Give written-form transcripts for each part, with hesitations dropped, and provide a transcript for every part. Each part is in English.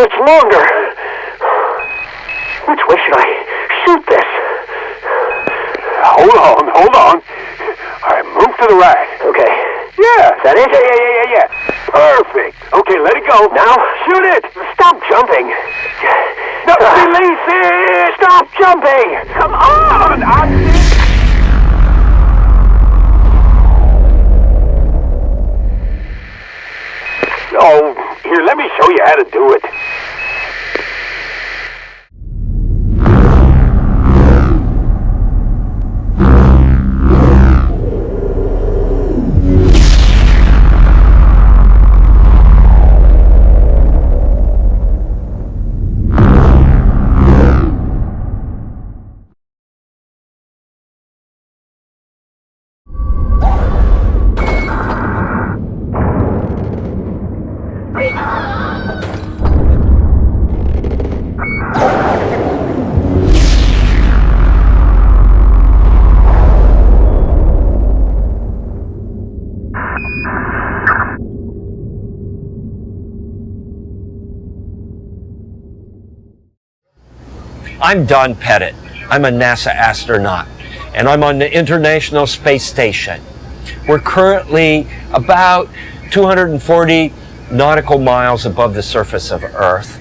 It's longer. Which way should I shoot this? Hold on. All right, move to the right. Okay. Yeah. Is that it? Yeah. Perfect. Okay, let it go. Now? Shoot it. Stop jumping. No, release it. Stop jumping. Come on. Oh, here, let me show you how to do it. I'm Don Pettit. I'm a NASA astronaut, and I'm on the International Space Station. We're currently about 240 nautical miles above the surface of Earth.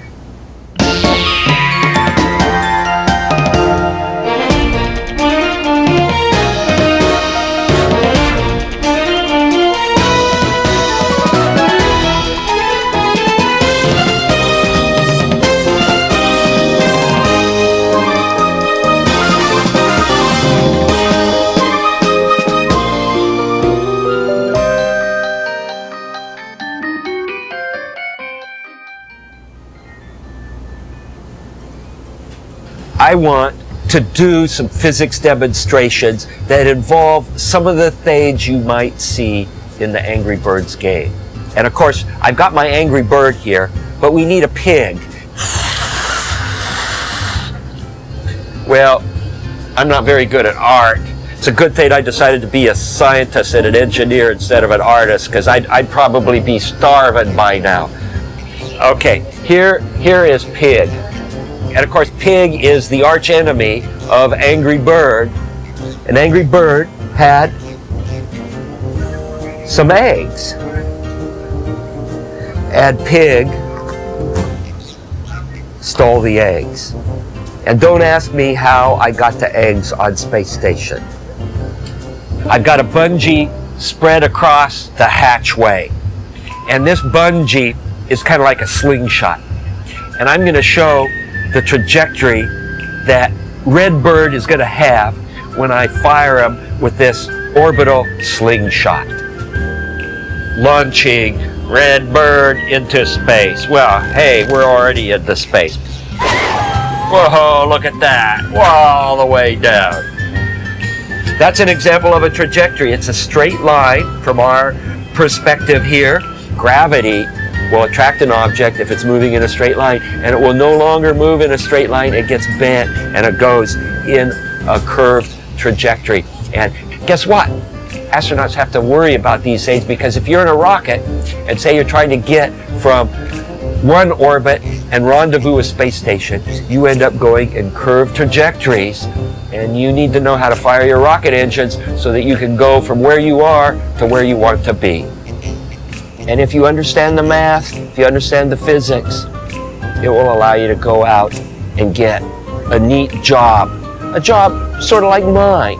I want to do some physics demonstrations that involve some of the things you might see in the Angry Birds game. And of course, I've got my Angry Bird here, but we need a pig. Well, I'm not very good at art. It's a good thing I decided to be a scientist and an engineer instead of an artist, because I'd probably be starving by now. Okay, here is Pig. And of course, Pig is the arch enemy of Angry Bird. And Angry Bird had some eggs. And Pig stole the eggs. And don't ask me how I got the eggs on Space Station. I've got a bungee spread across the hatchway. And this bungee is kind of like a slingshot. And I'm going to show the trajectory that Redbird is going to have when I fire him with this orbital slingshot. Launching Redbird into space. Well, hey, we're already into space. Whoa, look at that. All the way down. That's an example of a trajectory. It's a straight line from our perspective here. Gravity will attract an object if it's moving in a straight line, and it will no longer move in a straight line. It gets bent and it goes in a curved trajectory. And guess what? Astronauts have to worry about these things, because if you're in a rocket and say you're trying to get from one orbit and rendezvous a space station, you end up going in curved trajectories, and you need to know how to fire your rocket engines so that you can go from where you are to where you want to be. And if you understand the math, if you understand the physics, it will allow you to go out and get a neat job, a job sort of like mine.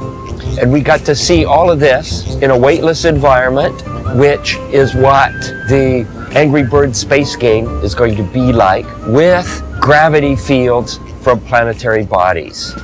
And we got to see all of this in a weightless environment, which is what the Angry Bird space game is going to be like, with gravity fields from planetary bodies.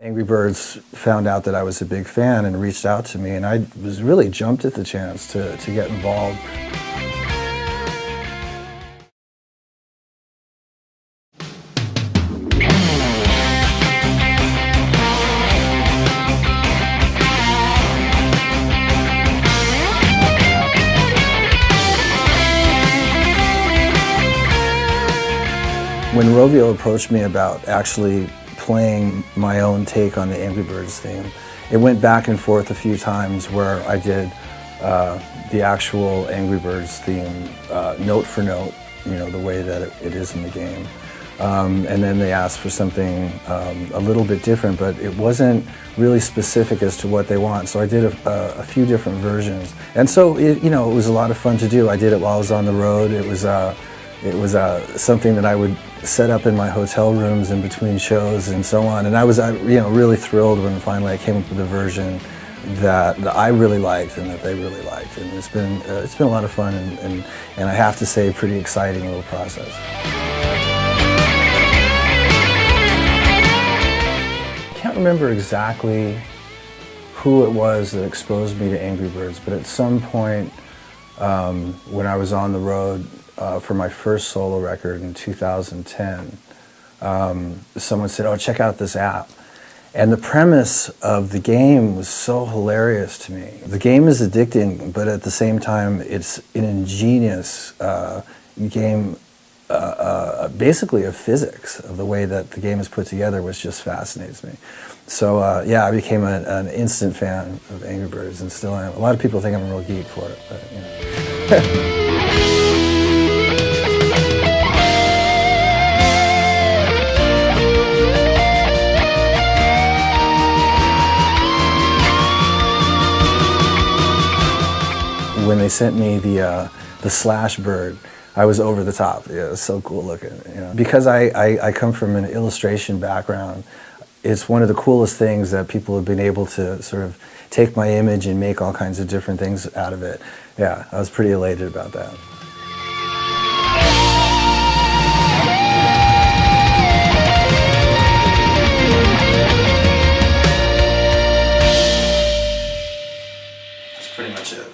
Angry Birds found out that I was a big fan and reached out to me, and I was really jumped at the chance to get involved. When Rovio approached me about actually playing my own take on the Angry Birds theme, it went back and forth a few times where I did the actual Angry Birds theme note for note, you know, the way that it is in the game. And then they asked for something a little bit different, but it wasn't really specific as to what they want. So I did a few different versions. And so, it was a lot of fun to do. I did it while I was on the road. It was something that I would set up in my hotel rooms in between shows and so on. And I was really thrilled when finally I came up with a version that I really liked and that they really liked. And it's been a lot of fun and I have to say, pretty exciting little process. I can't remember exactly who it was that exposed me to Angry Birds, but at some point when I was on the road for my first solo record in 2010, someone said, "Oh, check out this app." And the premise of the game was so hilarious to me. The game is addicting, but at the same time, it's an ingenious game, basically of physics, of the way that the game is put together, which just fascinates me. So yeah, I became an instant fan of Angry Birds and still am. A lot of people think I'm a real geek for it, but you know. When they sent me the Slash bird, I was over the top. Yeah, it was so cool looking. You know. Because I come from an illustration background, it's one of the coolest things that people have been able to sort of take my image and make all kinds of different things out of it. Yeah, I was pretty elated about that. That's pretty much it.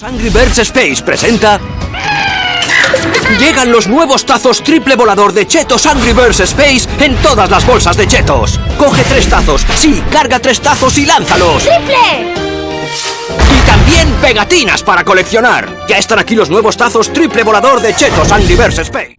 Angry Birds Space presenta... Llegan los nuevos tazos triple volador de Cheetos Angry Birds Space en todas las bolsas de Cheetos. Coge 3 tazos, sí, carga 3 tazos y lánzalos. ¡Triple! Y también pegatinas para coleccionar. Ya están aquí los nuevos tazos triple volador de Cheetos Angry Birds Space.